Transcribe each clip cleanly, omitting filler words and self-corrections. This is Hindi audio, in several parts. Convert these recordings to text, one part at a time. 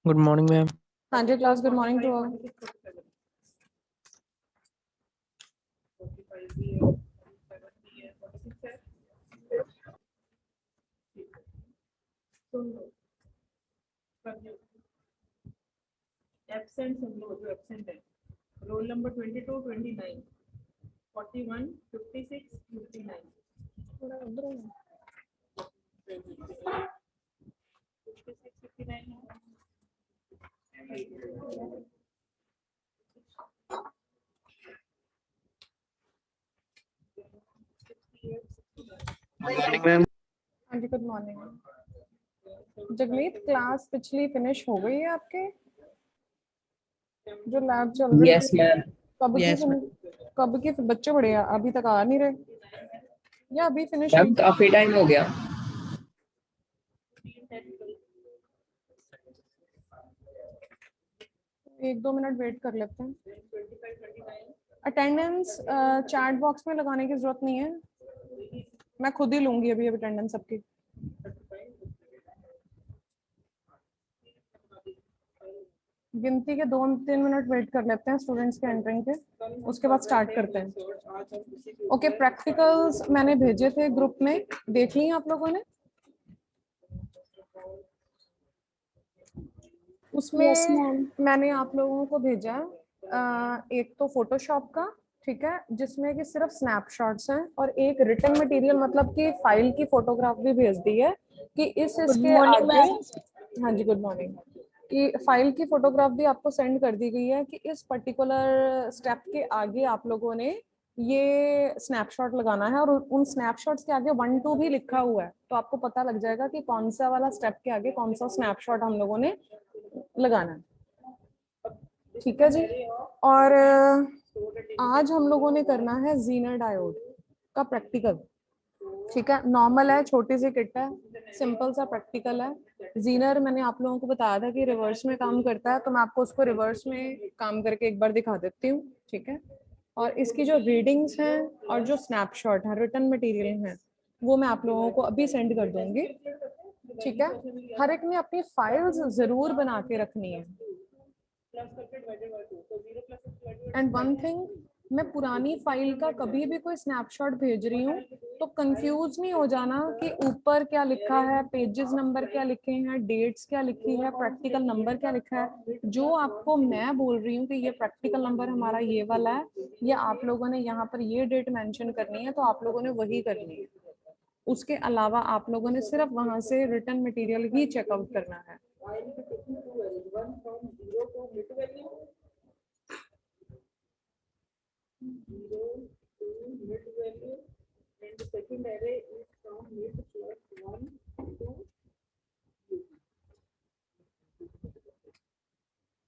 Good morning ma'am. हाँ जी class, good morning to all. Absent सुन लो, जो एब्सेंट है। Roll number 22, 29, 41, 56, 59। थोड़ा उधर हो। 56, 59 है। Morning ma'am. हाँ जी गुड मॉर्निंग। जगमीत, क्लास पिछली फिनिश हो गई है आपके? जो लैब चल रही यस थी मैम। कब की? यस कब की? बच्चे बड़े अभी तक आ नहीं रहे या अभी फिनिश मैम, हुई? काफी टाइम हो गया। एक दो मिनट वेट कर लेते हैं। अटेंडेंस चैट बॉक्स में लगाने की जरूरत नहीं है, मैं खुद ही लूंगी अभी अटेंडेंस सबकी। गिनती के 2-3 मिनट वेट कर लेते हैं स्टूडेंट्स के एंट्रिंग के, उसके बाद स्टार्ट करते हैं। ओके, प्रैक्टिकल्स मैंने भेजे थे ग्रुप में, देख लिए आप लोगों ने? उसमें Yes, ma'am. मैंने आप लोगों को भेजा एक तो फोटोशॉप का, ठीक है, जिसमें कि सिर्फ स्नैपशॉट्स हैं, और एक रिटन मटेरियल मतलब कि फाइल की फोटोग्राफ भी भेज दी है कि Good इसके morning, आगे। ma'am. हाँ जी गुड मॉर्निंग। कि फाइल की फोटोग्राफ भी आपको सेंड कर दी गई है कि इस पर्टिकुलर स्टेप के आगे आप लोगों ने ये स्नैपशॉट लगाना है, और उन स्नैपशॉट्स के आगे 1-2 भी लिखा हुआ है, तो आपको पता लग जाएगा कि कौन सा वाला स्टेप के आगे कौन सा स्नैपशॉट हम लोगों ने लगाना है। ठीक है जी। और आज हम लोगों ने करना है जीनर डायोड का प्रैक्टिकल। ठीक है, नॉर्मल है, छोटी सी किट है, सिंपल सा प्रैक्टिकल है। जीनर मैंने आप लोगों को बताया था कि रिवर्स में काम करता है, तो मैं आपको उसको रिवर्स में काम करके एक बार दिखा देती हूँ। ठीक है, और इसकी जो रीडिंग्स हैं और जो स्नैपशॉट है, रिटर्न मटेरियल है, वो मैं आप लोगों को अभी सेंड कर दूंगी। ठीक है, हर एक ने अपनी फाइल्स जरूर बना के रखनी है। एंड वन थिंग, मैं पुरानी फाइल का कभी भी कोई स्नैपशॉट भेज रही हूँ तो कंफ्यूज नहीं हो जाना कि ऊपर क्या लिखा है, पेजेस नंबर क्या लिखे हैं, डेट्स क्या लिखी है, प्रैक्टिकल नंबर क्या लिखा है। जो आपको मैं बोल रही हूँ कि ये प्रैक्टिकल नंबर हमारा ये वाला है, या आप लोगों ने यहाँ पर ये डेट मेंशन करनी है, तो आप लोगों ने वही करनी है। उसके अलावा आप लोगों ने सिर्फ वहां से रिटर्न मटेरियल ही चेकआउट करना है। And the second array is from mid plus 1 to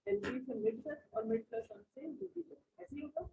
LP से mid तक और mid plus 1 से UP तक, ऐसे ही होगा।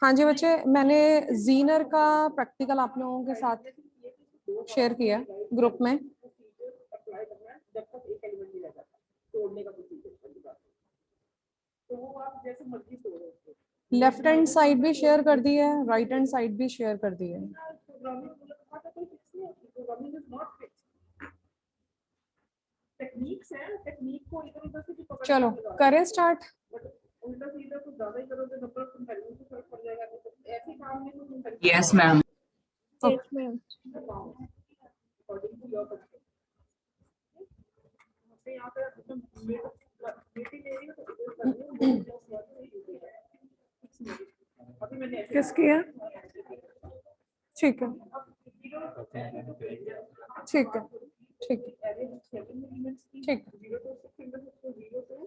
हाँ जी बच्चे, मैंने जीनर का प्रैक्टिकल आप लोगों के साथ शेयर किया ग्रुप में। जब तक एक एलिमेंट नहीं रहता तोड़ने का प्रोसीजर, तो वो आप जैसे मर्जी तोड़ो। लेफ्ट हैंड साइड भी शेयर कर दी है, राइट हैंड साइड भी शेयर कर दी है। टेक्निक्स है, टेक्निक को इधर उधर से भी पकड़। चलो करें स्टार्ट। उल्टा सीधा कुछ ज्यादा ही करोगे तो फिर कंपैरिजन से फर्क पड़ जाएगा, तो ऐसे काम में तो तुम yes ma'am. Yes, ma'am. According to your पे यहाँ पे एकदम मीटिंग एरिया तो इधर अभी मैंने किसकी है? ठीक है, ठीक है, ठीक है, array with 7 elements की ठीक। 0 to 6 elements उसको 0 to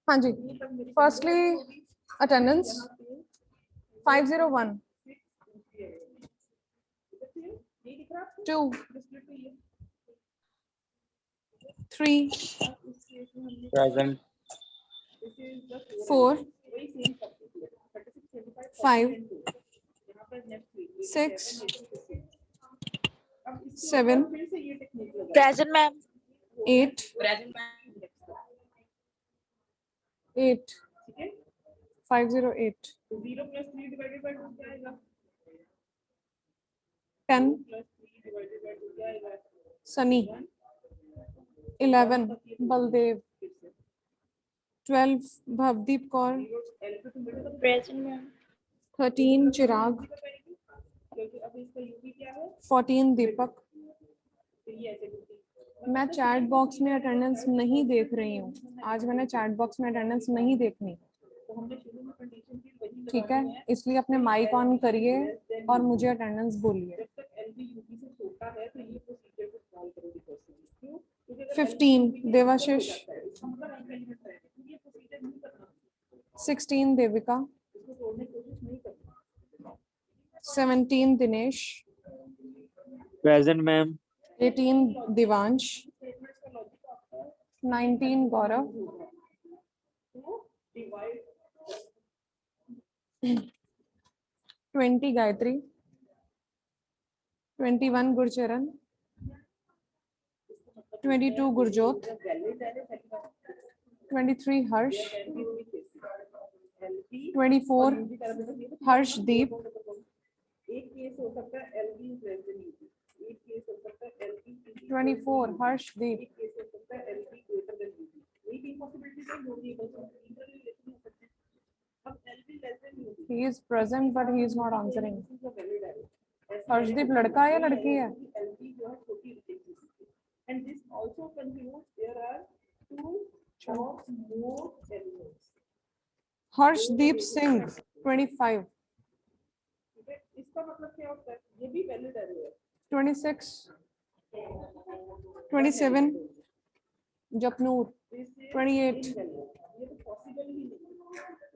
हाँ जी, firstly attendance 501 2 3 Present. 4 5 6 7 Present, ma'am. 8 8 508 0 plus 3 divided by 2 क्या आएगा 10 plus 3 divided by 2 क्या आएगा सनी 11 बलदेव 12 भवदीप कौर Present, ma'am. 13 चिराग क्योंकि अब इसका यूपी क्या है 14 दीपक तो ये ऐसे होती है मैं चैट बॉक्स में अटेंडेंस नहीं देख रही हूँ, आज मैंने चैट बॉक्स में अटेंडेंस नहीं देखनी, तो हमने शुरू में कंडीशन थी वही ठीक है, इसलिए अपने माइक ऑन करिए और मुझे अटेंडेंस बोलिए। जब तक एलबी यूपी से छोटा है तो ये प्रोसीजर को फॉलो करोगे पर्सनली क्यों क्योंकि अगर 15 देवाशीष इसका मतलब एक एलिमेंट रहेगा तो ये प्रोसीजर नहीं करना 16 देविका इसको तोड़ने की कोशिश नहीं करना 17 Dinesh Present, ma'am. 18 Divansh statements का लॉजिक आपका 19 गौरव टू डिवाइड 20 गायत्री 21 गुरचरण 22 गुरजोत 23 हर्ष 24 हर्षदीप एक केस हो सकता है LB is less than UB एक केस हो सकता है एलबी 24 हर्षदीप एक केस हो सकता है एलबी ग्रेटर देन यूपी ये तीन पॉसिबिलिटीज है होगी बस इंटरव्यू लेते हो सकते हैं अब LB less than UB he is present but he is not answering this is a valid error Harshdeep लड़का है या लड़की है एलबी जो है छोटी and this also concludes there are two और मोर एलिमेंट्स हर्षदीप सिंह 25 ठीक है इसका मतलब क्या होता है ये भी वैलिड एरर है 26 27 जपनूर 28 ये तो पॉसिबल ही नहीं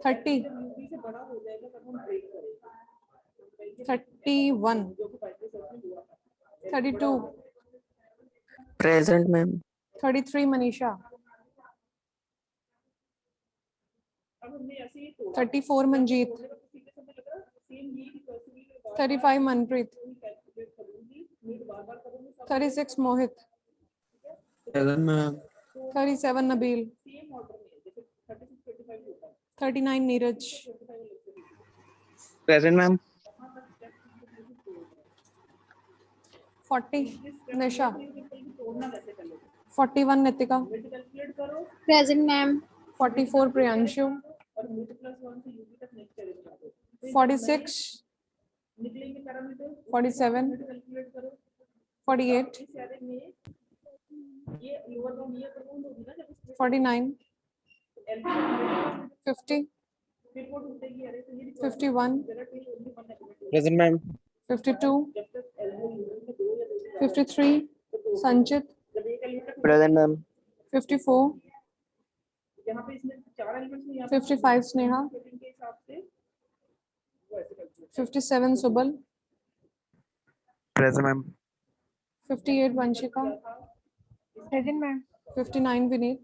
30 यूपी से बड़ा हो जाएगा तब हम ब्रेक करेंगे 31 जो कि पाइथन में हुआ था 32 Present, ma'am. 33 मनीषा अब हमने ऐसे ही तोड़ा 34 मंजीत सीधे समय लगा सेम ये रिकर्सिवली 35 मनप्रीत कैलकुलेट करूंगी नीट बार-बार करूंगी 36 मोहित Present, ma'am. 37 Nabeel same order में जैसे 36 25 होता है 39 नीरज 25 Present, ma'am. 40 निशा तोड़ना कैसे कर लोगे 41 नितिका मिड कैलकुलेट करो Present, ma'am. 44 प्रियांशु और मिड प्लस 1 से यूपी तक नेक्स्ट करें 46 निकलेंगे पैरामीटर 47 मिड कैलकुलेट करो 48 इस एरे में ये लोअर बाउंड ये अपर बाउंड होगी ना जब इसमें 49 एलबी 50 फिर वो टूटेगी एरे तो ये 51 जरा T only one element 'Present, ma'am. 52 जब तक एलबी यूनिट में दो या दो से 53 संचित जब एक एलिमेंट Present, ma'am. 54 यहाँ पे इसमें चार एलिमेंट्स में यहाँ 55 स्नेहा फिटिंग के हिसाब से वो ऐसे calculate 57 Subal Present, ma'am. 58 Vanshika Present, ma'am. 59 Vineet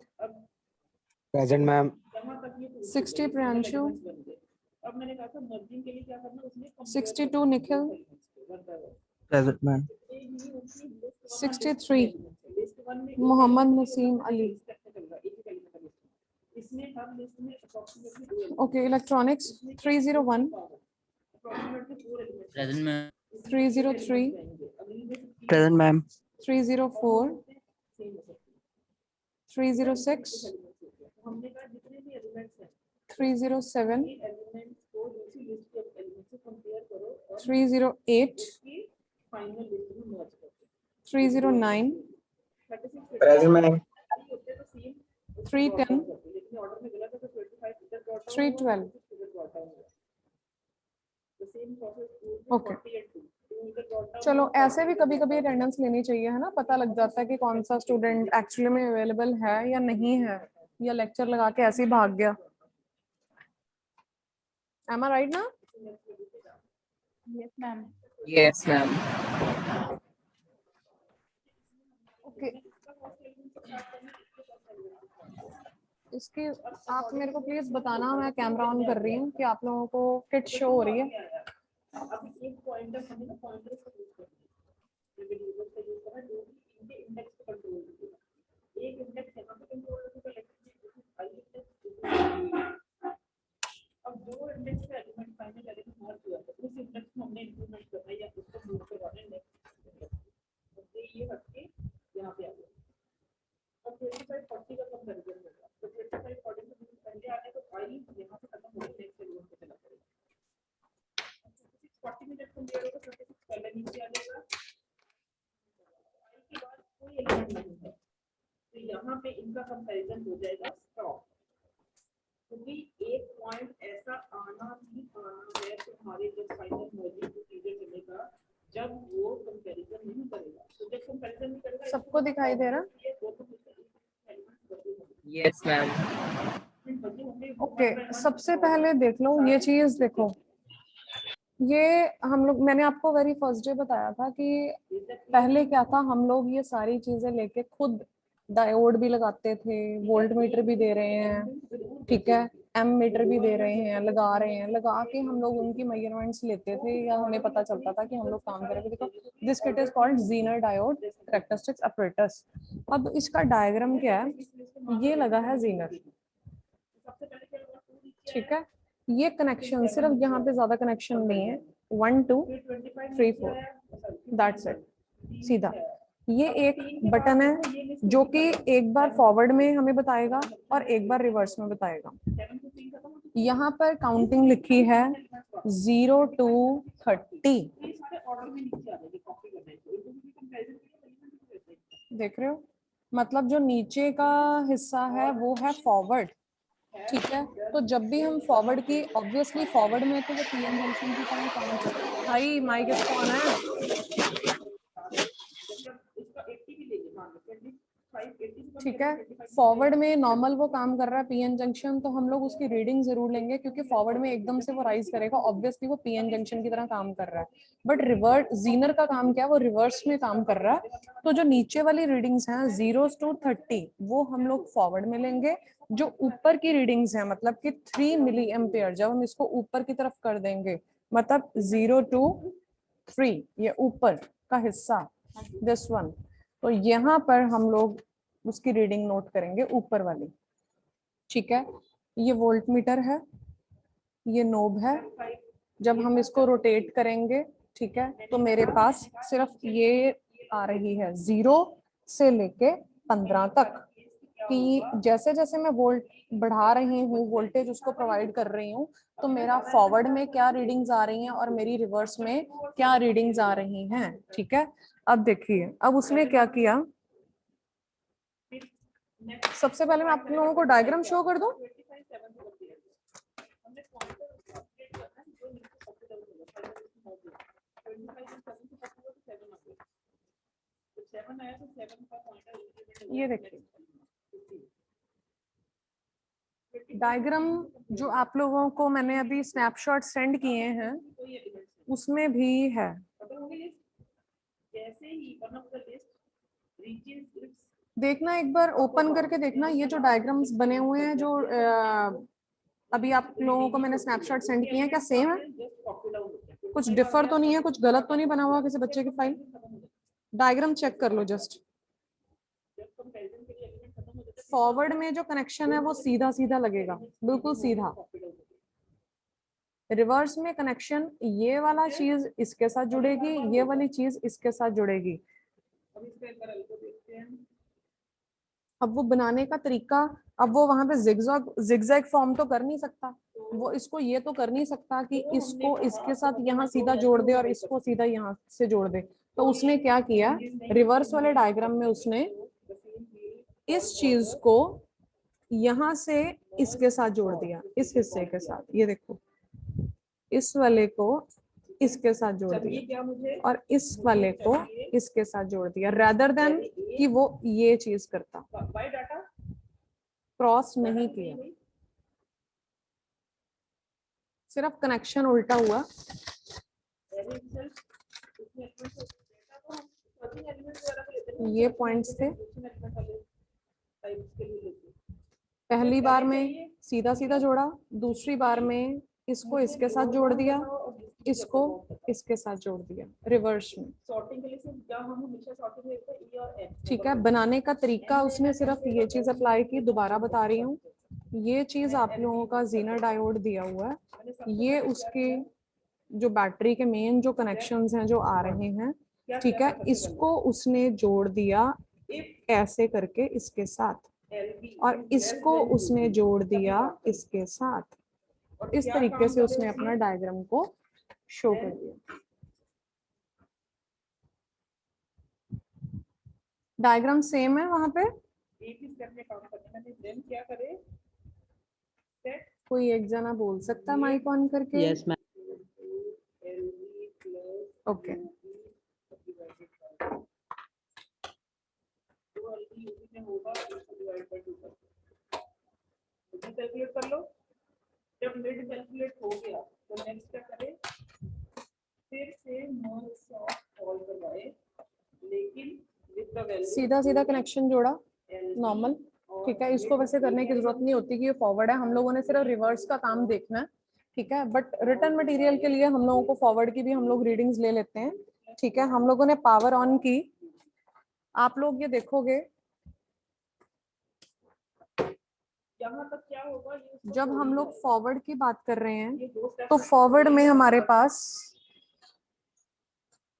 Present, ma'am. यहाँ तक ये 60 प्रियांशु बन गए अब मैंने कहा था मर्जिंग के लिए क्या करना उसमें 62 Nikhil Present, ma'am. 63 list one में मोहम्मद नसीम अली इसमें हर लिस्ट में अप्रोक्सीमेटली दो okay electronics 301 approximately 4 elements Present, ma'am. 303 अगली में Present, ma'am. 304 सेम हो सकती 306 है हमने कहा जितने भी एलिमेंट्स हैं 307 ये एलिमेंट्स को दूसरी लिस्ट के एलिमेंट्स से कंपेयर करो और 308 इसकी फाइनल लिस्ट में मर्ज करो 309 36 Present, ma'am. होते तो सेम 310 लेकिन ऑर्डर में गलत है तो 25 इधर drop 312 the same process Okay. 48 2 चलो ऐसे भी कभी कभी अटेंडेंस लेनी चाहिए, है ना, पता लग जाता है कि कौन सा स्टूडेंट एक्चुअली में अवेलेबल है या नहीं है, या लेक्चर लगा के ऐसे ही भाग गया। Am I right now? Yes, ma'am. Yes, ma'am. Okay. इसकी आप मेरे को प्लीज बताना, मैं कैमरा ऑन कर रही हूँ कि आप लोगों को किट शो हो रही है। अब एक पॉइंटर हमें ना पॉइंटर को यूज करना है, वेरिएबल का यूज करना है जो कि इनके इंडेक्स को कंट्रोल करेगा। एक इंडेक्स यहाँ पे कंट्रोल करेगा, लेकिन फाइल इंडेक्स, अब दो इंडेक्स का एलिमेंट फाइनल एलिमेंट मर्ज हुआ है, उस इंडेक्स को हमने इंक्रीमेंट करना है या उसको मूव करवाना है नेक्स्ट, तो ये हट के यहाँ पे आ गया। अब 25 40 का कंपैरिजन होगा, तो 25 40 से पहले आने तो फाइल यहाँ से खत्म होगी, नेक्स्ट एलिमेंट पे चला जाएगा। 40 में जब कंपेयर होगा 26 पहले नीचे आ जाएगा, फाइल के बाद कोई एलिमेंट नहीं है, तो यहाँ पे इनका कंपैरिजन हो जाएगा स्टॉप, क्योंकि एक पॉइंट ऐसा आना ही आना है तुम्हारे जब फाइनल मर्जिंग प्रोसीजर चलेगा, जब वो कंपैरिजन नहीं करेगा, तो जब कंपैरिजन नहीं करेगा सबको दिखाई दे रहा? Yes, ma'am. ओके, सबसे पहले देख लो ये चीज, देखो ये हम लोग, मैंने आपको वेरी फर्स्ट डे बताया था कि पहले क्या था, हम लोग ये सारी चीजें लेके खुद डायोड भी लगाते थे, वोल्ट मीटर भी दे रहे हैं, ठीक है, एम मीटर भी दे रहे हैं, लगा रहे हैं, लगा के हम लोग उनकी मेजरमेंट्स लेते थे, या हमें पता चलता था कि हम लोग काम करेंगे। देखो this kit is called Zener diode characteristics apparatus। अब इसका डायग्राम क्या है, ये लगा है ज़ीनर, ठीक है, ये कनेक्शन सिर्फ यहाँ पे ज्यादा कनेक्शन नहीं है, 1 2 3 4 दैट्स इट, सीधा। ये एक बटन है जो कि एक बार फॉरवर्ड में हमें बताएगा और एक बार रिवर्स में बताएगा। यहाँ पर काउंटिंग लिखी है 0 to 30, देख रहे हो, मतलब जो नीचे का हिस्सा है वो है फॉरवर्ड, ठीक है। तो जब भी हम फॉरवर्ड की, ऑब्वियसली फॉरवर्ड में तो वो पीएन जंक्शन की तरह काम करता है। भाई माइक इसको ऑन है, ठीक है। फॉरवर्ड में नॉर्मल वो काम कर रहा है पीएन जंक्शन, तो हम लोग उसकी रीडिंग जरूर लेंगे, क्योंकि फॉरवर्ड में एकदम से वो राइज करेगा, ऑब्वियसली वो पीएन जंक्शन की तरह काम कर रहा है। बट रिवर्स ज़ीनर का काम क्या है, वो रिवर्स में काम कर रहा है। तो जो नीचे वाली रीडिंग्स हैं 0 to 30 वो हम लोग फॉरवर्ड में लेंगे। जो ऊपर की रीडिंग्स हैं, मतलब कि 3 मिली एम्पेयर, जब हम इसको ऊपर की तरफ कर देंगे, मतलब 0 to 3 ये ऊपर का हिस्सा, दिस वन, तो यहाँ पर हम लोग उसकी रीडिंग नोट करेंगे ऊपर वाली, ठीक है। ये वोल्ट मीटर है, ये नोब है, जब हम इसको रोटेट करेंगे, ठीक है, तो मेरे पास सिर्फ ये आ रही है 0 से लेके 15 तक, कि जैसे जैसे मैं वोल्ट बढ़ा रही हूँ, वोल्टेज उसको प्रोवाइड कर रही हूँ, तो मेरा फॉरवर्ड में क्या रीडिंग्स आ रही हैं और मेरी रिवर्स में क्या रीडिंग्स आ रही हैं, ठीक है। अब देखिए, अब उसने क्या किया, सबसे पहले मैं आप लोगों को डायग्राम शो कर दूं। ये देखिए डायग्राम जो आप लोगों को मैंने अभी स्नैपशॉट सेंड किए हैं उसमें भी है। देखना एक बार ओपन करके देखना, ये जो डायग्राम्स बने हुए हैं, जो अभी आप लोगों को मैंने स्नैपशॉट सेंड किए हैं, क्या सेम है, कुछ डिफर तो नहीं है, कुछ गलत तो नहीं बना हुआ किसी बच्चे की फाइल? डायग्राम चेक कर लो जस्ट। फॉरवर्ड में जो कनेक्शन है वो सीधा सीधा लगेगा, बिल्कुल सीधा। रिवर्स में कनेक्शन, ये वाला चीज इसके साथ जुड़ेगी, ये वाली चीज इसके साथ जुड़ेगी। अब वो बनाने का तरीका, अब वो वहां पे जिगजैग फॉर्म तो कर नहीं सकता, वो इसको ये तो कर नहीं सकता कि इसको इसके साथ यहाँ सीधा जोड़ दे और इसको सीधा यहाँ से जोड़ दे। तो उसने क्या किया, रिवर्स वाले डायग्राम में उसने इस चीज को यहाँ से इसके साथ जोड़ दिया, इस हिस्से के साथ, ये देखो, इस वाले को इसके साथ जोड़ चाहिए दिया क्या मुझे? और इस वाले को इसके साथ जोड़ दिया, rather than कि वो ये चीज करता, बाय डाटा क्रॉस नहीं किया, सिर्फ कनेक्शन उल्टा हुआ। एरे itself इसमें एलिमेंट डेटा को हम सर्चिंग एलिमेंट वगैरह को लेते हैं, ये पॉइंट्स थे। एलिमेंट वाले टाइप्स के लिए लेते हैं। पहली बार में सीधा सीधा जोड़ा, दूसरी बार में इसको इसके साथ जोड़ दिया, इसको इसके साथ जोड़ दिया, रिवर्स में। सॉर्टिंग के लिए सिर्फ क्या हम हमेशा सॉर्टिंग लेते हैं ई और एन। ठीक है, बनाने का तरीका उसने सिर्फ ये चीज अप्लाई की, दोबारा बता रही हूँ। ये चीज आप लोगों का जीनर डायोड दिया हुआ है, ये उसके जो बैटरी के मेन जो कनेक्शंस हैं जो आ रहे हैं, ठीक है, इसको उसने जोड़ दिया ऐसे करके इसके साथ, और इसको उसने जोड़ दिया इसके साथ। इस तरीके से उसने अपना डायग्राम को शो कर दिया। डायग्राम सेम है वहां पे, एक ही स्टेप में काम करना है। देन क्या करें, सेट कोई एक जना बोल सकता है माइक ऑन करके? Yes ma'am. ओके, कैलकुलेट कर लो। जब मिड कैलकुलेट हो गया तो नेक्स्ट क्या करें, फिर से मर्ज सॉर्ट सॉल्व करवाए, लेकिन विद द वैल्यू सीधा सीधा कनेक्शन जोड़ा नॉर्मल। ठीक है, इसको वैसे करने की जरूरत नहीं होती कि ये फॉरवर्ड है, हम लोगों ने सिर्फ रिवर्स का काम देखना है। ठीक है, बट रिटर्न मटेरियल के लिए हम लोगों को फॉरवर्ड की भी हम लोग रीडिंग्स ले लेते हैं। ठीक है, हम लोगों ने पावर ऑन की, आप लोग ये देखोगे यहाँ तक क्या होगा, ये जब हम लोग फॉरवर्ड की बात कर रहे हैं ये दो स्टेप तो फॉरवर्ड में हमारे पास,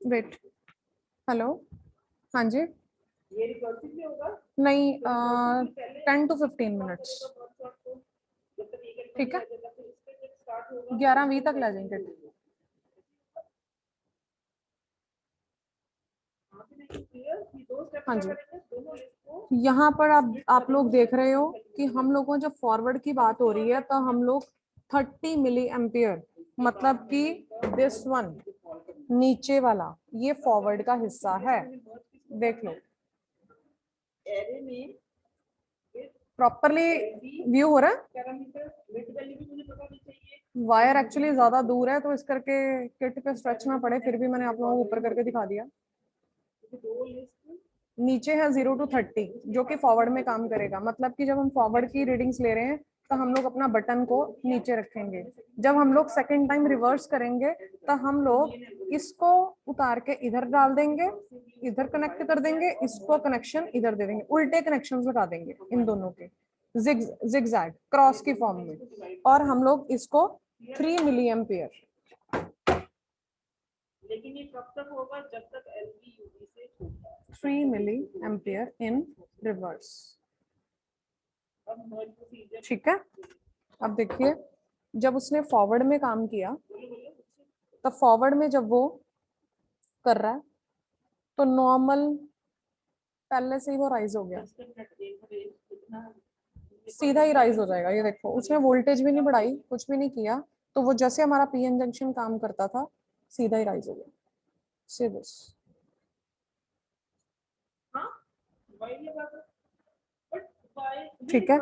वेट, हेलो, हाँ जी, ये रिकर्सिव भी होगा। नहीं 10 to 15 मिनट्स। ठीक है, 11:20 तक ले जाएंगे। हाँ जी, यहाँ पर आप लोग देख रहे हो कि हम लोगों जब फॉरवर्ड की बात हो रही है तो हम लोग 30 मिली एम्पियर, मतलब कि दिस वन नीचे वाला ये फॉरवर्ड का हिस्सा है। देख लो एरे में प्रॉपरली व्यू हो रहा है। पैरामीटर मिड वैल्यू भी मुझे पता नहीं चाहिए। वायर एक्चुअली ज्यादा दूर है तो इस करके किट पे स्ट्रेच ना पड़े, फिर भी मैंने आप लोगों को ऊपर करके दिखा दिया। दो लिस्ट नीचे है 0 to 30 जो कि फॉरवर्ड में काम करेगा, मतलब कि जब हम फॉरवर्ड की रीडिंग्स ले रहे हैं तो हम लोग अपना बटन को नीचे रखेंगे। जब हम लोग सेकेंड टाइम रिवर्स करेंगे तो हम लोग इसको उतार के इधर डाल देंगे, इधर कनेक्ट कर देंगे, इसको कनेक्शन इधर दे देंगे, उल्टे कनेक्शंस लगा देंगे इन दोनों के जिगजैग क्रॉस की फॉर्म में, और हम लोग इसको 3 मिली एम्पियर। लेकिन ये कब तक होगा, जब तक एलवी यूवी से छोटा है। 3 मिली एम्पियर इन रिवर्स। अब मर्ज प्रोसीजर ठीक है, अब देखिए जब उसने फॉरवर्ड में काम किया तो फॉरवर्ड में जब वो कर रहा है तो नॉर्मल पहले से ही वो राइज हो गया, सीधा ही राइज हो जाएगा। ये देखो उसने वोल्टेज भी नहीं बढ़ाई, कुछ भी नहीं किया, तो वो जैसे हमारा पीएन जंक्शन काम करता था सीधा ही राइज हो गया। See this. ठीक है,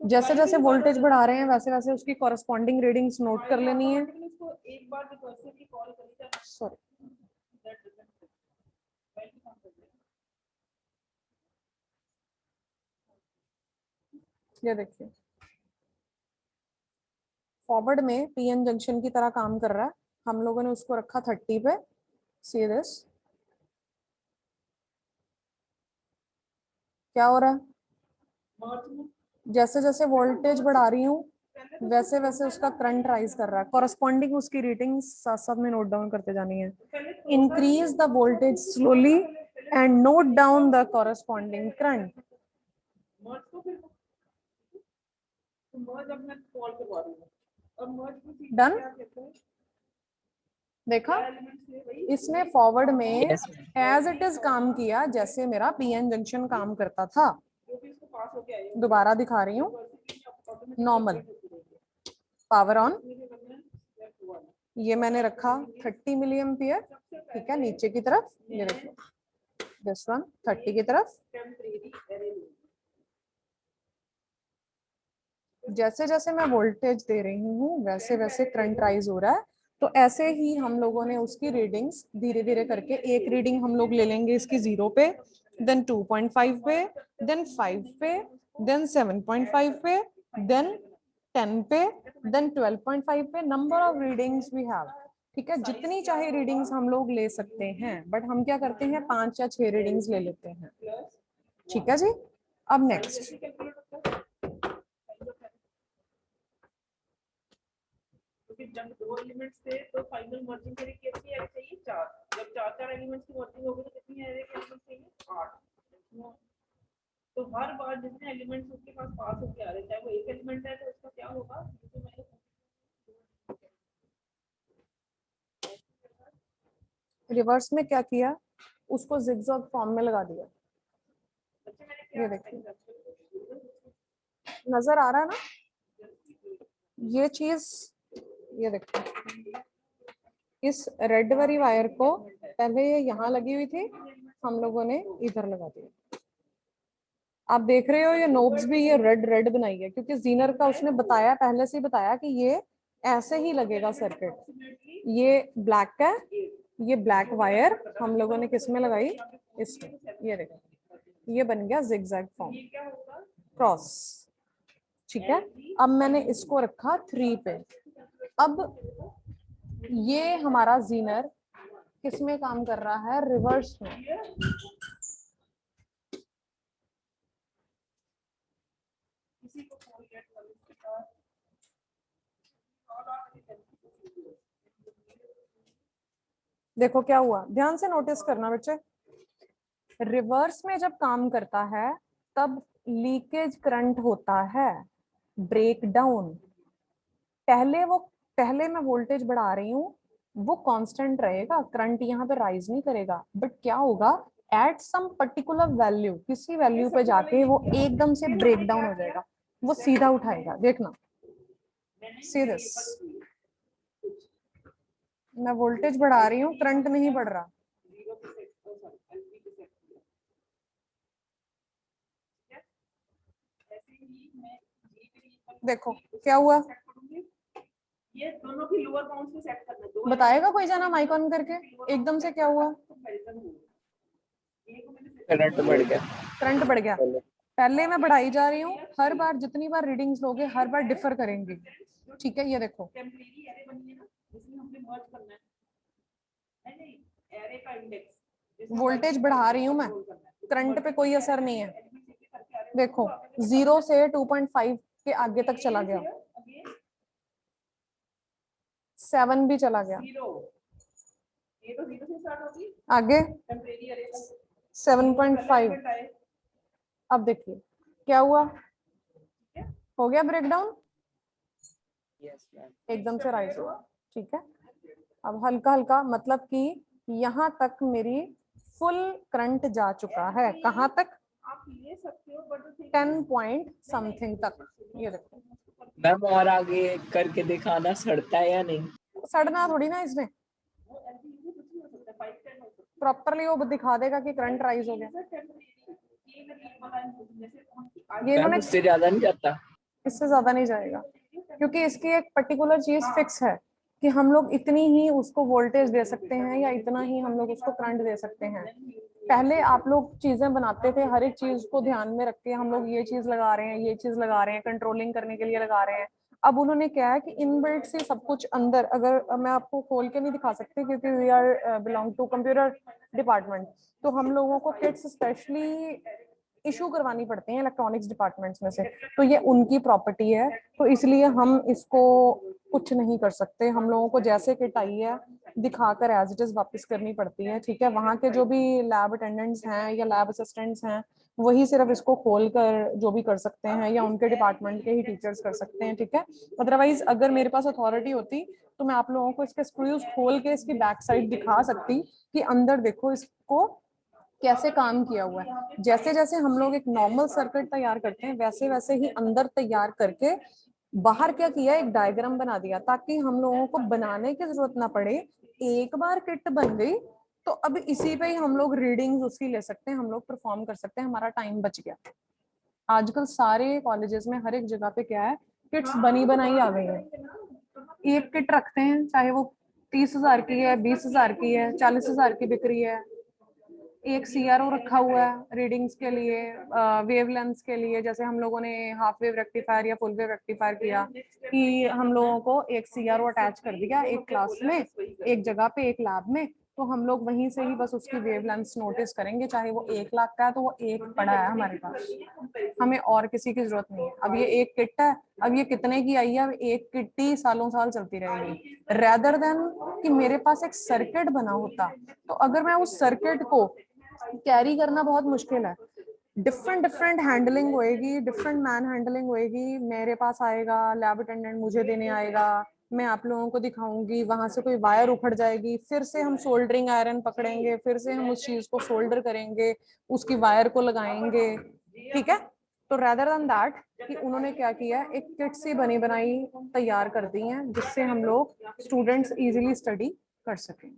जैसे जैसे वोल्टेज बढ़ा रहे हैं वैसे वैसे उसकी कॉरेस्पॉन्डिंग रीडिंग्स नोट कर लेनी है। एक बार रिकर्सिवली कॉल करी जाए, सॉरी, ये देखिए फॉरवर्ड में पीएन जंक्शन की तरह काम कर रहा है, हम लोगों ने उसको रखा 30 पे। सी दिस, क्या हो रहा है, जैसे जैसे वोल्टेज बढ़ा रही हूँ वैसे वैसे उसका करंट राइज कर रहा है, कॉरेस्पॉन्डिंग उसकी रीडिंग्स साथ साथ में नोट डाउन करते जानी है। Increase the voltage slowly and note down the corresponding current. Done, देखा इसने फॉरवर्ड में Yes, एज इट इज काम किया जैसे मेरा पीएन जंक्शन काम करता था। दोबारा दिखा रही हूँ, नॉर्मल पावर ऑन, ये मैंने रखा 30 मिली एम्पियर, ठीक है, नीचे की तरफ ये देखो दिस वन 30 की तरफ। जैसे जैसे मैं वोल्टेज दे रही हूँ वैसे वैसे करंट राइज हो रहा है। तो ऐसे ही हम लोगों ने उसकी रीडिंग्स धीरे धीरे करके, एक रीडिंग हम लोग ले लेंगे इसकी 0 पे, देन 2.5 पे, देन 5 पे, देन 7.5 पे, देन 10 पे, देन 12.5 पे। Number of readings we have, ठीक है, जितनी चाहे रीडिंग्स हम लोग ले सकते हैं, बट हम क्या करते हैं 5 या 6 रीडिंग्स ले लेते हैं, ठीक है जी। अब नेक्स्ट, जब 2 एलिमेंट्स थे तो फाइनल मर्जिंग के लिए कितनी एरे चाहिए? 4। जब 4 एलिमेंट्स की मर्जिंग होगी तो कितनी एरे के एलिमेंट्स चाहिए? 8। तो हर बार जितने एलिमेंट्स उसके पास पास होके आ रहे, चाहे वो एक एलिमेंट है तो उसका क्या होगा? रिवर्स में क्या किया, उसको जिगजैग फॉर्म में लगा दिया। ये देखिए नजर आ रहा है ना ये चीज, ये देखो इस रेड वाली वायर को पहले ये यहाँ लगी हुई थी, हम लोगों ने इधर लगा दिया। आप देख रहे हो ये नोब्स भी ये रेड रेड बनाई है, क्योंकि जीनर का उसने बताया, पहले से ही बताया कि ये ऐसे ही लगेगा सर्किट। ये ब्लैक है, ये ब्लैक वायर हम लोगों ने किस में लगाई? इसमें। ये देखो ये बन गया जिगजैग फॉर्म, क्रॉस, ठीक है। अब मैंने इसको रखा 3 पे। अब ये हमारा जीनर किस में काम कर रहा है? रिवर्स में। देखो क्या हुआ, ध्यान से नोटिस करना बच्चे। रिवर्स में जब काम करता है तब लीकेज करंट होता है, ब्रेक डाउन। पहले मैं वोल्टेज बढ़ा रही हूँ, वो कांस्टेंट रहेगा, करंट यहाँ पे राइज नहीं करेगा। बट क्या होगा, एट सम पर्टिकुलर वैल्यू, किसी वैल्यू पे जाके वो एकदम से ब्रेक डाउन हो जाएगा, वो सीधा उठाएगा। देखना, सी दिस, मैं वोल्टेज बढ़ा रही हूँ, करंट नहीं बढ़ रहा। देखो क्या हुआ, ये दोनों की लोअर बाउंड्स पे सेट करना है। बताएगा कोई जना माइक ऑन करके? एकदम से क्या हुआ, करंट बढ़ गया। करंट बढ़ गया। पहले मैं बढ़ाई जा रही हूँ, हर बार जितनी बार रीडिंग्स लोगे हर बार डिफर करेंगे, ठीक है। ये देखो टेम्परेरी एरे बनी है ना, इसमें हमने मर्ज करना है नहीं, एरे का इंडेक्स वोल्टेज बढ़ा रही हूँ मैं, करंट पे कोई असर नहीं है। देखो 0 से 2.5 के आगे तक चला गया, 7 भी चला गया, ये तो 0 से स्टार्ट होगी, आगे टेम्परेरी एरे का 7.5। अब देखिए क्या हुआ, हो गया ब्रेकडाउन, यस मैम। एकदम से राइज हुआ, ठीक है। अब हल्का हल्का, मतलब कि यहाँ तक मेरी फुल करंट जा चुका है। कहाँ तक? आप ले सकते हो बट 10 पॉइंट समथिंग तक। ये देखो मैम और आगे करके दिखाना, सड़ता है या नहीं? सड़ना थोड़ी ना इसने, प्रॉपरली वो दिखा देगा कि करंट राइज हो गया। ये मैम इन्होंने, उससे ज्यादा नहीं जाता? इससे ज्यादा नहीं जाएगा, क्योंकि इसकी एक पर्टिकुलर चीज फिक्स है कि हम लोग इतनी ही उसको वोल्टेज दे सकते हैं या इतना ही हम लोग उसको करंट दे सकते हैं। पहले आप लोग चीजें बनाते थे, हर एक चीज को ध्यान में रख के हम लोग ये चीज लगा रहे हैं, ये चीज लगा रहे हैं, कंट्रोलिंग करने के लिए लगा रहे हैं। अब उन्होंने क्या है कि इनबिल्ट से सब कुछ अंदर, अगर मैं आपको खोल के नहीं दिखा सकती क्योंकि we are belong to computer department, तो हम लोगों को किट्स स्पेशली इशू करवानी पड़ती हैं इलेक्ट्रॉनिक्स डिपार्टमेंट्स में से, तो ये उनकी प्रॉपर्टी है, तो इसलिए हम इसको कुछ नहीं कर सकते। हम लोगों को जैसे किट आई है दिखाकर एज इट इज वापस करनी पड़ती है, ठीक है। वहाँ के जो भी लैब अटेंडेंट्स हैं या लैब असिस्टेंट्स हैं वही सिर्फ इसको खोल कर जो भी कर सकते हैं, या उनके डिपार्टमेंट के ही टीचर्स कर सकते हैं, ठीक है। अदरवाइज अगर मेरे पास अथॉरिटी होती तो मैं आप लोगों को इसके स्क्रूज खोल के इसकी बैक साइड दिखा सकती कि अंदर देखो इसको कैसे काम किया हुआ है। जैसे जैसे हम लोग एक नॉर्मल सर्किट तैयार करते हैं वैसे वैसे ही अंदर तैयार करके बाहर क्या किया, एक डायग्राम बना दिया ताकि हम लोगों को बनाने की जरूरत ना पड़े। एक बार किट बन गई तो अब इसी पे ही हम लोग रीडिंग्स उसकी ले सकते हैं, हम लोग परफॉर्म कर सकते हैं, हमारा टाइम बच गया। आजकल सारे कॉलेजेस में हर एक जगह पे क्या है, किट्स बनी बनाई आ गई है। एक किट रखते हैं, चाहे वो 30,000 की है, 20,000 की है, 40,000 की बिक रही है। एक सीआरओ रखा हुआ है रीडिंग्स के लिए, वेवलेंथ्स के लिए। जैसे हम लोगों ने हाफ वेव रेक्टिफायर या फुल वेव रेक्टिफायर किया कि हम लोगों को एक सीआरओ अटैच कर दिया एक क्लास में, एक जगह पे, एक लैब में, तो हम लोग वहीं से ही बस उसकी वेवलेंथ्स नोटिस करेंगे। चाहे वो 1 लाख का है तो वो एक पड़ा है हमारे पास, हमें और किसी की जरूरत नहीं है। अब ये एक किट है, अब ये कितने की आई है, अब एक किट ही सालों साल चलती रहेगी, रेदर देन कि मेरे पास एक सर्किट बना होता। तो अगर मैं उस सर्किट को कैरी करना बहुत मुश्किल है, डिफरेंट डिफरेंट हैंडलिंग होएगी, डिफरेंट मैन हैंडलिंग होएगी। मेरे पास आएगा लैब अटेंडेंट, मुझे देने आएगा, मैं आप लोगों को दिखाऊंगी, वहां से कोई वायर उखड़ जाएगी, फिर से हम सोल्डरिंग आयरन पकड़ेंगे, फिर से हम उस चीज को सोल्डर करेंगे, उसकी वायर को लगाएंगे, ठीक है। तो रेदर देन दैट कि उन्होंने क्या किया, एक किट सी बनी बनाई तैयार कर दी है जिससे हम लोग स्टूडेंट्स इजीली स्टडी कर सकें,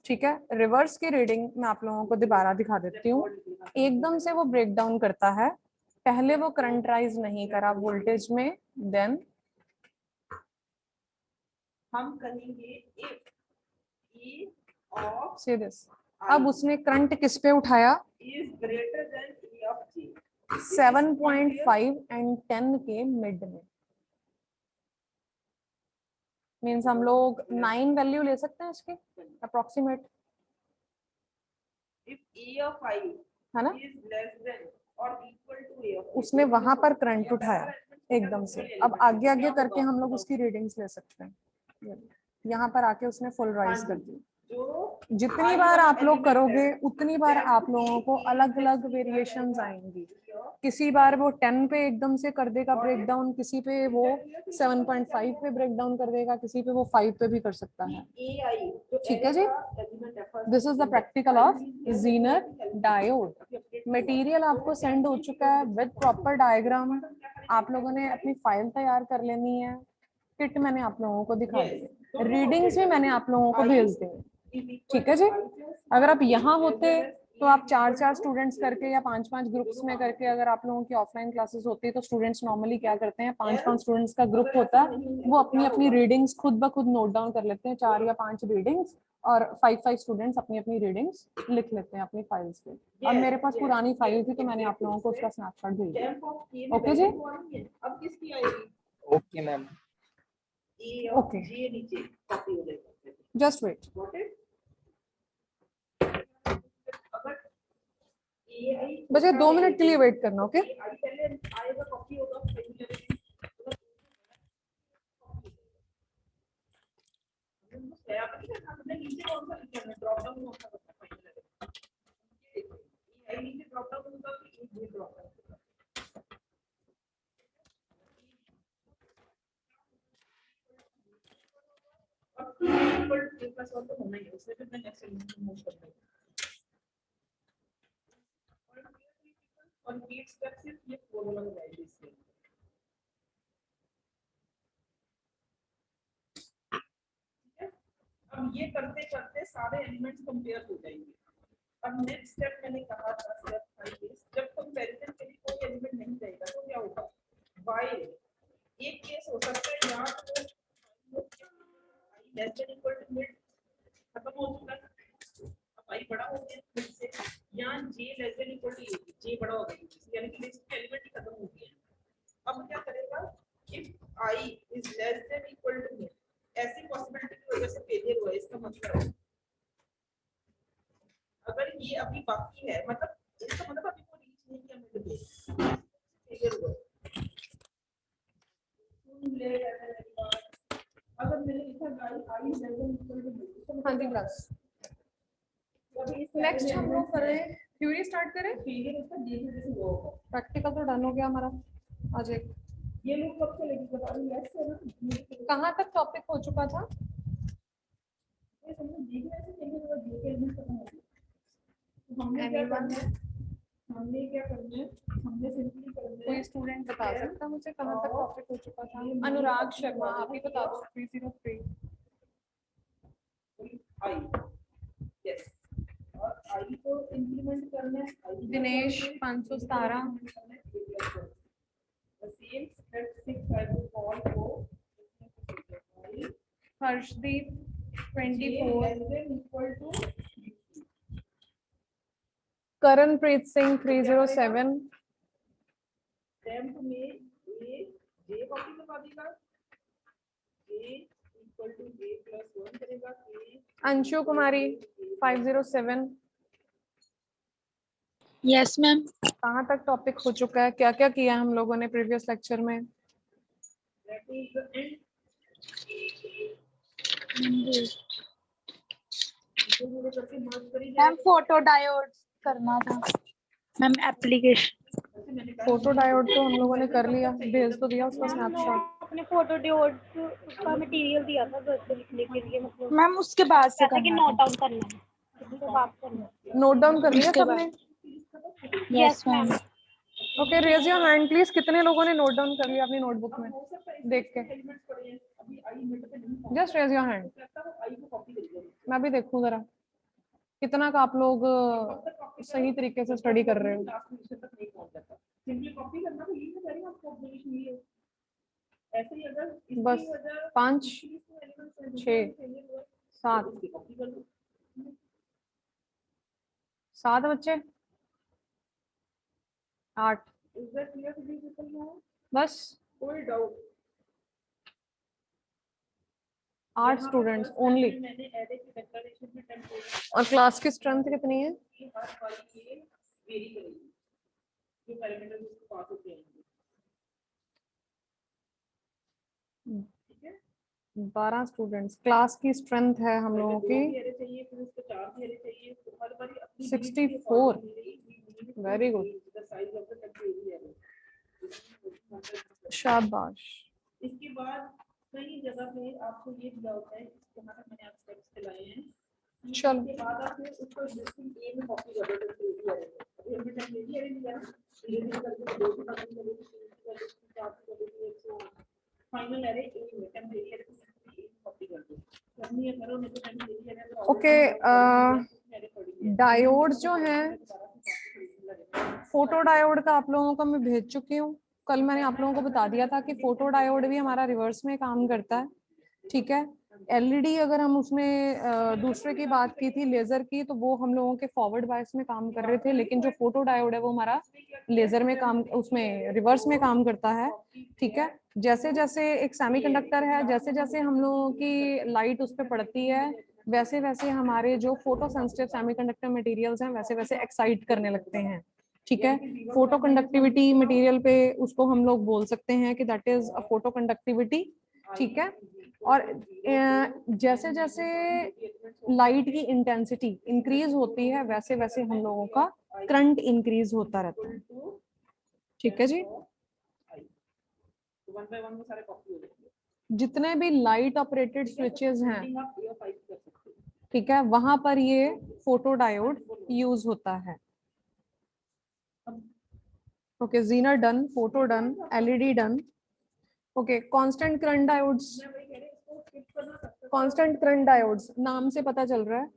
ठीक है। रिवर्स की रीडिंग मैं आप लोगों को दोबारा दिखा देती हूँ। एकदम से वो ब्रेक डाउन करता है, पहले वो करंट राइज नहीं करा वोल्टेज में, देन हम कहेंगे if E of से दिस। अब उसने करंट किस पे उठाया, is greater than E of G 7.5 and 10 के मिड में। मीन्स हम लोग 9 वैल्यू ले सकते हैं इसके approximate, if E of I है ना। is less than or equal to A of G। उसने वहां पर करंट उठाया एकदम से। अब आगे आगे करके हम लोग उसकी रीडिंग्स ले सकते हैं। यहाँ पर आके उसने फुल राइज कर दी। जितनी बार आप लोग करोगे उतनी बार आप लोगों को अलग अलग वेरिएशंस आएंगी। किसी बार वो 10 पे एकदम से कर देगा ब्रेक डाउन, किसी पे वो 7.5 पे ब्रेक डाउन कर देगा, किसी पे वो 5 पे भी कर सकता है, ठीक है जी। This is the practical of Zener diode. Material आपको सेंड हो चुका है विद प्रॉपर डायग्राम। आप लोगों ने अपनी फाइल तैयार कर लेनी है। किट मैंने आप लोगों को दिखा दी है, रीडिंग्स भी मैंने आप लोगों को भेज दी, ठीक है जी। अगर आप यहाँ होते तो आप 4-4 स्टूडेंट्स करके या 5-5 ग्रुप्स में करके, अगर आप लोगों की ऑफलाइन क्लासेस होती है तो स्टूडेंट्स नॉर्मली क्या करते हैं, 5-5 स्टूडेंट्स का ग्रुप होता है, वो अपनी अपनी रीडिंग्स खुद ब खुद नोट डाउन कर लेते हैं, 4 या 5 रीडिंग्स, और 5-5 स्टूडेंट्स अपनी अपनी रीडिंग्स लिख लेते हैं अपनी फाइल्स पे। अब मेरे पास पुरानी फाइल थी तो मैंने आप लोगों को उसका स्नैपशॉट भेज दिया। ओके जी, अब किसकी आएगी? Okay ma'am. E of Okay. G नीचे कॉपी हो जाएगा। Just wait. Got it? अगर AI बस ये 2 मिनट के लिए वेट करना, ओके। AI पहले आएगा, कॉपी होगा, हमने नीचे कौन सा लिखा है, ड्रॉप डाउन कौन सा करना है, AI नीचे ड्रॉप डाउन होगा कि ये ड्रॉप डाउन होगा। इक्वल टू प्लस वन तो होना ही है, उससे फिर मैं नेक्स्ट एलिमेंट मूव करता हूं। और गेट स्टेप सिर्फ ये फॉर्मूला लगाएंगे इसके। ठीक है, अब ये करते करते सारे एलिमेंट्स कंपेयर हो जाएंगे। अब नेक्स्ट स्टेप मैंने कहा था स्टेप 5 इज जब कंपैरिजन के लिए कोई एलिमेंट नहीं रहेगा तो क्या होगा, व्हाइल एक केस हो सकता है यहां तो less than equal to mid खत्म हो चुका है, अब आई बड़ा हो गया फिर से यहाँ j less than equal to j बड़ा हो गया, यानी कि लिस्ट के एलिमेंट ही खत्म हो गए। अब क्या करेगा, if i is less than equal to mid, ऐसी पॉसिबिलिटी की वजह से फेलियर हुआ, इसका मतलब अगर ये अभी बाकी है, मतलब इसका मतलब अभी वो रीच नहीं किया मिड पे, फेलियर हुआ। अगर मैंने लिखा i is less than equal to mid, हाँ जी क्लास। नेक्स्ट हम लोग करें थ्योरी, स्टार्ट करें। प्रैक्टिकल तो डन हो गया हमारा आज एक। ये लोग कब चलेगी बता रही है, ऐसे ना कहाँ तक टॉपिक हो चुका था, ये समझ देखने से चाहिए तो जो के एलिमेंट खत्म हो गए, तो हमने क्या करना है, हमने क्या करना है, हमने सिंपली करना है कोई स्टूडेंट बता सकता है मुझे कहाँ तक टॉपिक हो चुका था? अनुराग शर्मा, आप ही बता दो। 303 आई, यस, और आई को इंप्लीमेंट करना है, आई Dinesh 517, the same step 6 I will call for Harshdeep j 24, less than equal to Karanpreet Singh 307, temp में a j कॉपी करवा देगा, a equal to j plus 1 करेगा, a Anshu Kumari 507, Yes, ma'am. कहाँ तक टॉपिक हो चुका है? क्या क्या किया हम लोगों ने प्रीवियस लेक्चर में? that is the end. इसे मेरे करके मर्ज करी मैम फोटो डायोड करना था मैम एप्लीकेशन। जैसे मैंने कहा फोटो डायोड तो हम लोगों ने कर लिया, भेज तो दिया उसका स्नैपशॉट। अपने फोटो डियोड उसका मटेरियल दिया था घर पे लिखने के लिए, मतलब मैम उसके बाद से जैसे कि करना नोट था। डाउन करना है, किसी से बात करना है। नोट डाउन कर लिया उसके सबने? Yes ma'am. Okay, raise your hand please. कितने लोगों ने नोट डाउन कर लिया अपनी नोटबुक में देख के? एलिमेंट्स पड़े हैं, अभी आई मिनट पे नहीं जस्ट रेज योर हैंड, लगता है, आई को कॉपी करिए, मैं भी देखूं जरा कितना का आप लोग सही तरीके से स्टडी कर रहे हो। लास्ट पोजीशन तक नहीं पहुंच जाता, सिंपली कॉपी करना, तो यही मैं कह रही हूं आपको, ऑब्जर्वेशन ये है। ऐसे ही अगर इसकी बस वजह 5 एलिमेंट्स 6 7 कॉपी कर लो, 7 बच्चे 8, is that clear to you people now? बस कोई डाउट? 8 students only. मैंने एरे की डिक्लेरेशन में टेम्पलेट और क्लास की स्ट्रेंथ कितनी है? की हर बार ये वेरी करेगी, जो पैरामीटर उसके पास होते हैं, ठीक है। 12 स्टूडेंट्स, क्लास की स्ट्रेंथ है हम लोगों की एरे चाहिए, फिर उसको 4 एरे चाहिए, तो हर बार अपनी 64। Very good, the size of the template array. शाबाश। इसके बाद कई जगह पे आपको ये दिया होता है, जहाँ तक मैंने आप स्टेप्स चलाए हैं, चलो इसके बाद आप फिर उसको एग्जिस्टिंग ए में कॉपी कर दो, टेम्पलेट एरे में। अभी हमने टेम्पलेट एरे लिया ना, धीरे धीरे करके 2 की कॉपी कर लेते, 3 की कर लेते, 4 की कर लेते, 1 सो फाइनल एरे ए में टेम्पलेट एरे को सिंपली ए में कॉपी कर दो। करनी है करो, नहीं तो टेम्पलेट एरे में ओके, डायोड्स जो हैं, फोटो डायोड का आप लोगों को मैं भेज चुकी हूँ। कल मैंने आप लोगों को बता दिया था कि फोटो डायोड भी हमारा रिवर्स में काम करता है, ठीक है। एलईडी अगर हम उसमें दूसरे की बात की थी लेजर की, तो वो हम लोगों के फॉरवर्ड बायस में काम कर रहे थे, लेकिन जो फोटो डायोड है वो हमारा लेजर में काम, उसमें रिवर्स में काम करता है, ठीक है। जैसे जैसे एक सेमीकंडक्टर है, जैसे जैसे हम लोगों की लाइट उस पर पड़ती है, वैसे वैसे हमारे जो फोटो सेंसिटिव सेमीकंडक्टर मटेरियल्स हैं वैसे वैसे एक्साइट करने लगते हैं, ठीक है। फोटो कंडक्टिविटी मटेरियल पे उसको हम लोग बोल सकते हैं कि that is a photo conductivity, ठीक है। और जैसे जैसे लाइट की इंटेंसिटी इंक्रीज होती है, वैसे वैसे हम लोगों का करंट इंक्रीज होता रहता है, ठीक है जी। वन बाय वन वो सारे कॉपी हो जाएंगे, जितने भी लाइट ऑपरेटेड स्विचेस हैं, आप ए ऑफ आई कर सकते हैं। ठीक है, वहां पर ये फोटो डायोड यूज होता है। Okay, Zener done, photo done, LED done. Okay, constant current diodes, constant current diodes नाम से पता चल रहा है,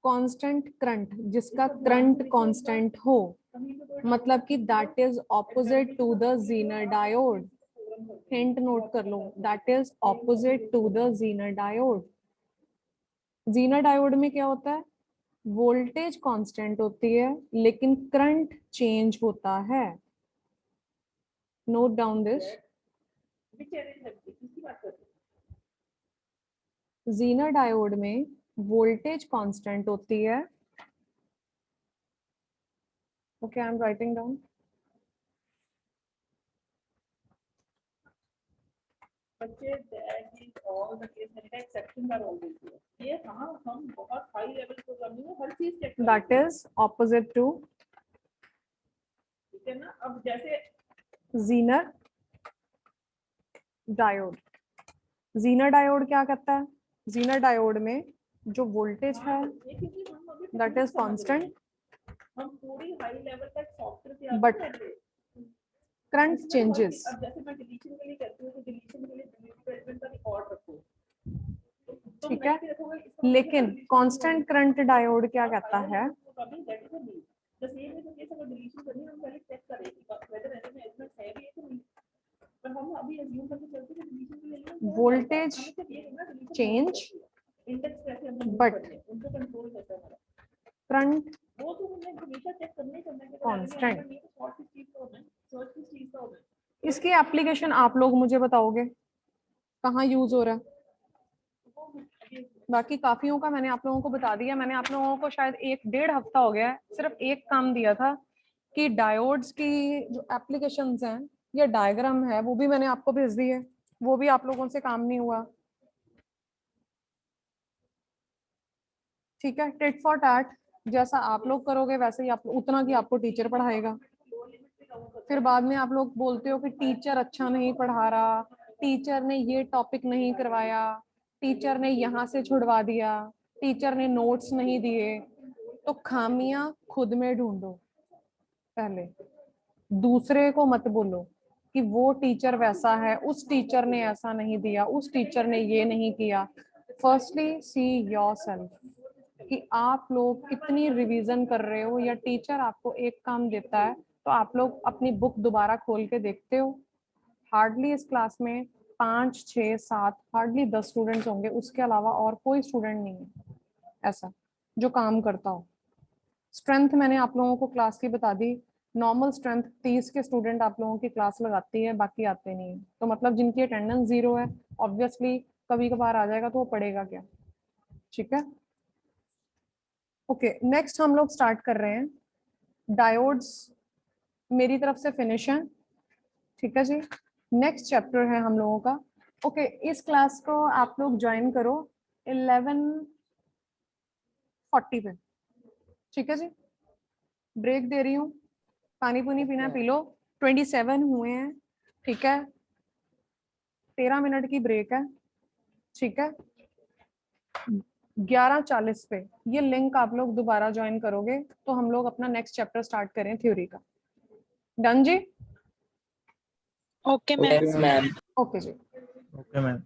कांस्टेंट करंट, जिसका करंट कांस्टेंट हो, मतलब कि that is opposite to the Zener diode. Hint note कर लो, that is opposite to the Zener diode. Zener diode में क्या होता है? वोल्टेज कांस्टेंट होती है लेकिन करंट चेंज होता है। Note down this. Zener diode में वोल्टेज कांस्टेंट होती है, okay I am writing down. बच्चे that is all the case, मैंने कहा एक्सेप्शन आर ऑलवेज देयर। ये हां, हम बहुत हाई लेवल प्रोग्रामिंग में हर चीज चेक करते हैं, दैट इज ऑपोजिट टू ठीक है ना। अब जैसे जीनर डायोड, जीनर डायोड क्या करता है? जीनर डायोड में जो वोल्टेज है ये क्योंकि हम अभी दैट इज कांस्टेंट, हम पूरी हाई लेवल तक सॉफ्टवेयर तैयार But कर रहे हैं। करंट इसमें चेंजेस, अब जैसे मैं डिलीशन के लिए करती हूँ तो डिलीशन के लिए डिलीट एलिमेंट का रिकॉर्ड रखो, तो ठीक है, next रखोगे, इसका लेकिन मतलब कांस्टेंट करंट डायोड क्या कहता है? that is a need. The same way तो केस अगर डिलीशन करनी है हम पहले चेक करें कि whether एलिमेंट एलिमेंट है भी है कि नहीं। पर हम अभी अज्यूम करके चलते हैं कि डिलीशन के लिए वोल्टेज हमें सिर्फ ये करना है deletion चेंज इंडेक्स कैसे हम move But करने हैं, उनको कंट्रोल कैसे हमारा, करंट वो तो हमें हमेशा चेक करना ही करना है कि Constant. नहीं तो शॉर्ट किस चीज का होना है, सर्च किस चीज का होना है। इसकी एप्लीकेशन आप लोग मुझे बताओगे कहाँ यूज हो रहा है? बाकी काफियों का मैंने आप लोगों को बता दिया। मैंने आप लोगों को शायद 1-1.5 हफ्ता हो गया है, सिर्फ एक काम दिया था कि डायोड्स की जो एप्लीकेशंस हैं या डायग्राम है वो भी मैंने आपको भेज दी है, वो भी आप लोगों से काम नहीं हुआ। ठीक है, टिट फॉर टैट, जैसा आप लोग करोगे वैसे ही आप उतना की आपको टीचर पढ़ाएगा। फिर बाद में आप लोग बोलते हो कि टीचर अच्छा नहीं पढ़ा रहा, टीचर ने ये टॉपिक नहीं करवाया, टीचर ने यहाँ से छुड़वा दिया, टीचर ने नोट्स नहीं दिए। तो खामियां खुद में ढूंढो पहले, दूसरे को मत बोलो कि वो टीचर वैसा है, उस टीचर ने ऐसा नहीं दिया, उस टीचर ने ये नहीं किया। फर्स्टली सी योरसेल्फ कि आप लोग कितनी रिवीजन कर रहे हो, या टीचर आपको एक काम देता है तो आप लोग अपनी बुक दोबारा खोल के देखते हो। हार्डली इस क्लास में 5, 6, 7 हार्डली 10 स्टूडेंट्स होंगे, उसके अलावा और कोई स्टूडेंट नहीं है ऐसा जो काम करता हो। स्ट्रेंथ मैंने आप लोगों को क्लास की बता दी, नॉर्मल स्ट्रेंथ 30 के स्टूडेंट आप लोगों की क्लास लगाती है, बाकी आते नहीं है। तो मतलब जिनकी अटेंडेंस 0 है, ऑब्वियसली कभी कभार आ जाएगा तो वो पढ़ेगा क्या? ठीक है, ओके। नेक्स्ट हम लोग स्टार्ट कर रहे हैं, डायोड्स मेरी तरफ से फिनिश है। ठीक है जी, नेक्स्ट चैप्टर है हम लोगों का। ओके, इस क्लास को आप लोग ज्वाइन करो 11:40 पे। ठीक है जी, ब्रेक दे रही हूँ, पानी पुनी पीना पी लो। 27 हुए हैं, ठीक है, 13 मिनट की ब्रेक है। ठीक है, 11:40 पे ये लिंक आप लोग दोबारा ज्वाइन करोगे तो हम लोग अपना नेक्स्ट चैप्टर स्टार्ट करें थ्योरी का। डन जी? Okay ma'am. Yes ma'am. Okay जी। Okay ma'am.